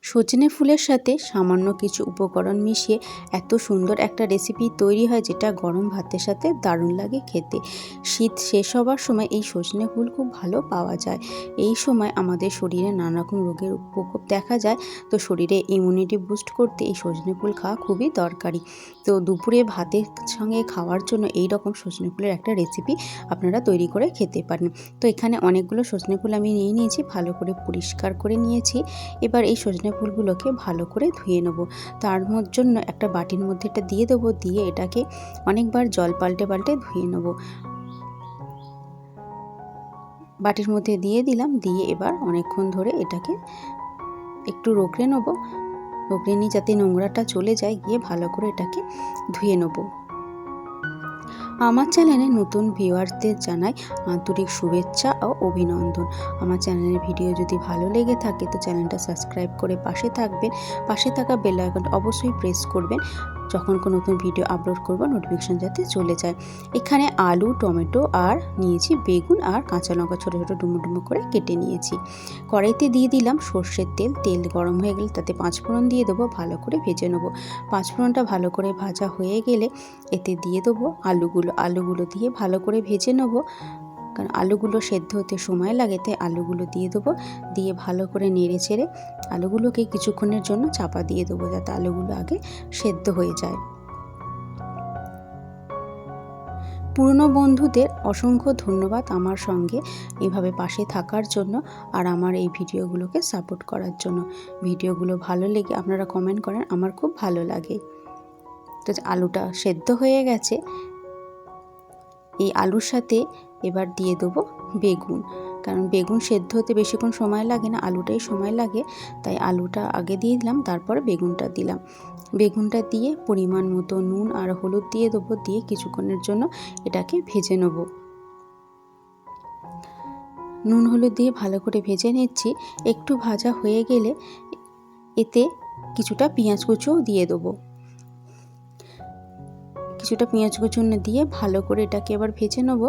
সজনে ফুলের সাথে সামান্য কিছু উপকরণ মিশিয়ে এত সুন্দর একটা রেসিপি তৈরি হয় যেটা গরম ভাতের সাথে দারুণ লাগে খেতে। শীত শেষ হবার সময় এই সজনে ফুল খুব ভালো পাওয়া যায়। এই সময় আমাদের শরীরে নানা রকম রোগের প্রকোপ দেখা যায়, তো শরীরে ইমিউনিটি বুস্ট করতে এই সজনে ফুল খাওয়া খুবই দরকারি। তো দুপুরে ভাতের সঙ্গে খাওয়ার জন্য এই রকম সজনে ফুলের একটা রেসিপি আপনারা তৈরি করে খেতে পারেন। তো এখানে অনেকগুলো সজনে ফুল আমি নিয়ে নিয়েছি, ভালো করে পরিষ্কার করে নিয়েছি। এবার এই সজনে ফুলগুলোকে ভালো করে ধুয়ে নেব। তার জন্য একটা বাটির মধ্যে এটা দিয়ে দেবো, দিয়ে এটাকে অনেকবার জল পাল্টে পাল্টে ধুয়ে নেব। বাটির মধ্যে দিয়ে দিলাম, দিয়ে এবার অনেকক্ষণ ধরে এটাকে একটু রগড়ে নেব। রগড়ে নিয়ে যাতে নোংরাটা চলে যায়, গিয়ে ভালো করে এটাকে ধুয়ে নেব। আমার চ্যানেলে নতুন ভিউয়ারদের জানাই আন্তরিক শুভেচ্ছা ও অভিনন্দন। আমার চ্যানেলের ভিডিও যদি ভালো লেগে থাকে তো চ্যানেলটা সাবস্ক্রাইব করে পাশে থাকবেন। পাশে থাকা বেল আইকনটা অবশ্যই প্রেস করবেন, যখন কোনো নতুন ভিডিও আপলোড করব নোটিফিকেশন যাতে চলে যায়। এখানে আলু, টমেটো আর নিয়েছি বেগুন আর কাঁচা লঙ্কা ছোটো ছোটো ডুমো ডুমো করে কেটে নিয়েছি। কড়াইতে দিয়ে দিলাম সর্ষের তেল। তেল গরম হয়ে গেলে তাতে পাঁচফোড়ন দিয়ে দেবো, ভালো করে ভেজে নেবো। পাঁচফোড়নটা ভালো করে ভাজা হয়ে গেলে এতে দিয়ে দেবো আলুগুলো দিয়ে ভালো করে ভেজে নেবো, কারণ আলুগুলো সেদ্ধ হতে সময় লাগে, তাই আলুগুলো দিয়ে দেবো। দিয়ে ভালো করে নেড়ে ছেড়ে আলুগুলোকে কিছুক্ষণের জন্য চাপা দিয়ে দেবো, যাতে আলুগুলো আগে সেদ্ধ হয়ে যায়। পুরনো বন্ধুদের অসংখ্য ধন্যবাদ আমার সঙ্গে এভাবে পাশে থাকার জন্য আর আমার এই ভিডিওগুলোকে সাপোর্ট করার জন্য। ভিডিওগুলো ভালো লেগে আপনারা কমেন্ট করেন, আমার খুব ভালো লাগে। তো আলুটা সেদ্ধ হয়ে গেছে, এই আলুর সাথে এবার দিয়ে দেবো বেগুন, কারণ বেগুন সেদ্ধ হতে বেশিক্ষণ সময় লাগে না, আলুটাই সময় লাগে, তাই আলুটা আগে দিয়ে দিলাম, তারপরে বেগুনটা দিলাম। বেগুনটা দিয়ে পরিমাণ মতো নুন আর হলুদ দিয়ে দেবো, দিয়ে কিছুক্ষণের জন্য এটাকে ভেজে নেব। নুন হলুদ দিয়ে ভালো করে ভেজে নিচ্ছি। একটু ভাজা হয়ে গেলে এতে কিছুটা পেঁয়াজ কুচিও দিয়ে দেবো। কিছুটা পেঁয়াজ কুচুন দিয়ে ভালো করে এটাকে এবার ভেজে নেব।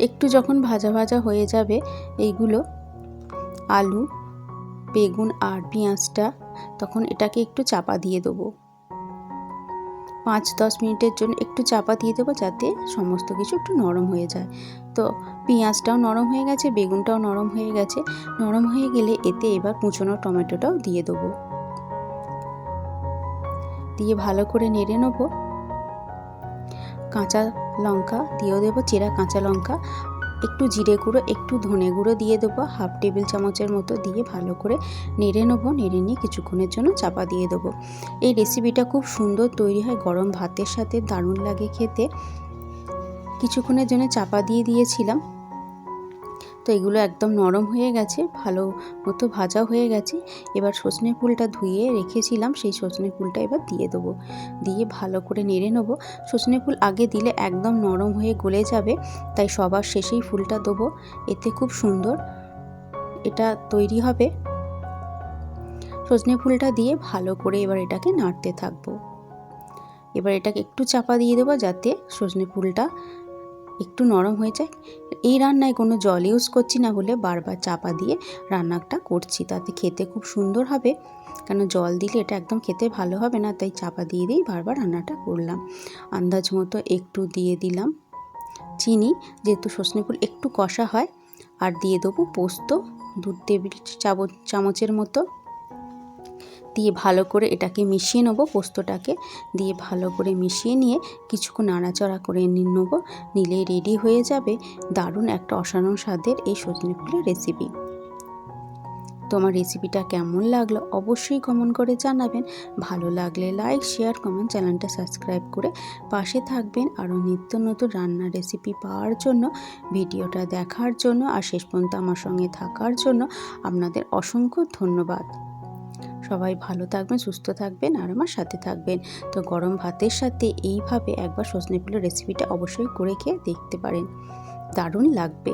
একটু যখন ভাজা ভাজা হয়ে যাবে এইগুলো আলু, বেগুন আর পেঁয়াজটা, তখন এটাকে একটু চাপা দিয়ে দেবো। 5-10 মিনিটের জন্য একটু চাপা দিয়ে দেবো, যাতে সমস্ত কিছু একটু নরম হয়ে যায়। তো পেঁয়াজটাও নরম হয়ে গেছে, বেগুনটাও নরম হয়ে গেছে। নরম হয়ে গেলে এতে এবার কুচনো টমেটোটাও দিয়ে দেবো, দিয়ে ভালো করে নেড়ে নেব। কাঁচা লঙ্কা দিয়েও দেবো, চেরা কাঁচা লঙ্কা, একটু জিরে গুঁড়ো, একটু ধনে গুঁড়ো দিয়ে দেবো, 1/2 টেবিল চামচের মতো, দিয়ে ভালো করে নেড়ে নেবো। নেড়ে নিয়ে কিছুক্ষণের জন্য চাপা দিয়ে দেবো। এই রেসিপিটা খুব সুন্দর তৈরি হয়, গরম ভাতের সাথে দারুণ লাগে খেতে। কিছুক্ষণের জন্য চাপা দিয়ে দিয়েছিলাম, তো এগুলো একদম নরম হয়ে গেছে, ভালো মতো ভাজা হয়ে গেছে। এবার সজনে ফুলটা ধুয়ে রেখেছিলাম, সেই সজনে ফুলটা এবার দিয়ে দেবো, দিয়ে ভালো করে নেড়ে নেবো। সজনে ফুল আগে দিলে একদম নরম হয়ে গলে যাবে, তাই সবার শেষেই ফুলটা দেবো, এতে খুব সুন্দর এটা তৈরি হবে। সজনে ফুলটা দিয়ে ভালো করে এবার এটাকে নাড়তে থাকবো। এবার এটাকে একটু চাপা দিয়ে দেবো, যাতে সজনে ফুলটা একটু নরম হয়ে যায়। এই রান্নায় কোনো জল ইউজ করছি না বলে বারবার চাপা দিয়ে রান্নাটা করছি, তাতে খেতে খুব সুন্দর হবে। কারণ জল দিলে এটা একদম খেতে ভালো হবে না, তাই চাপা দিয়ে দিয়েই বারবার রান্নাটা করলাম। আন্দাজ মতো একটু দিয়ে দিলাম চিনি, যেহেতু সজনে ফুল একটু কষা হয়। আর দিয়ে দেবো পোস্ত 2 টেবিল চামচের মতো, দিয়ে ভালো করে এটাকে মিশিয়ে নেবো। পোস্তটাকে দিয়ে ভালো করে মিশিয়ে নিয়ে কিছুক্ষণ নাড়াচাড়া করে নেবো, নিলেই রেডি হয়ে যাবে দারুণ একটা অসাধারণ স্বাদের এই সজনে ফুলের রেসিপি। তোমার রেসিপিটা কেমন লাগলো অবশ্যই কমেন্ট করে জানাবেন। ভালো লাগলে লাইক, শেয়ার, কমেন্ট, চ্যানেলটা সাবস্ক্রাইব করে পাশে থাকবেন। আরও নিত্য নতুন রান্নার রেসিপি পাওয়ার জন্য, ভিডিওটা দেখার জন্য আর শেষ পর্যন্ত আমার সঙ্গে থাকার জন্য আপনাদের অসংখ্য ধন্যবাদ। সবাই ভালো থাকবেন, সুস্থ থাকবেন আর আমার সাথে থাকবেন। তো গরম ভাতের সাথে এইভাবে একবার সজনে ফুলের রেসিপিটা অবশ্যই করে খেয়ে দেখতে পারেন, দারুণ লাগবে।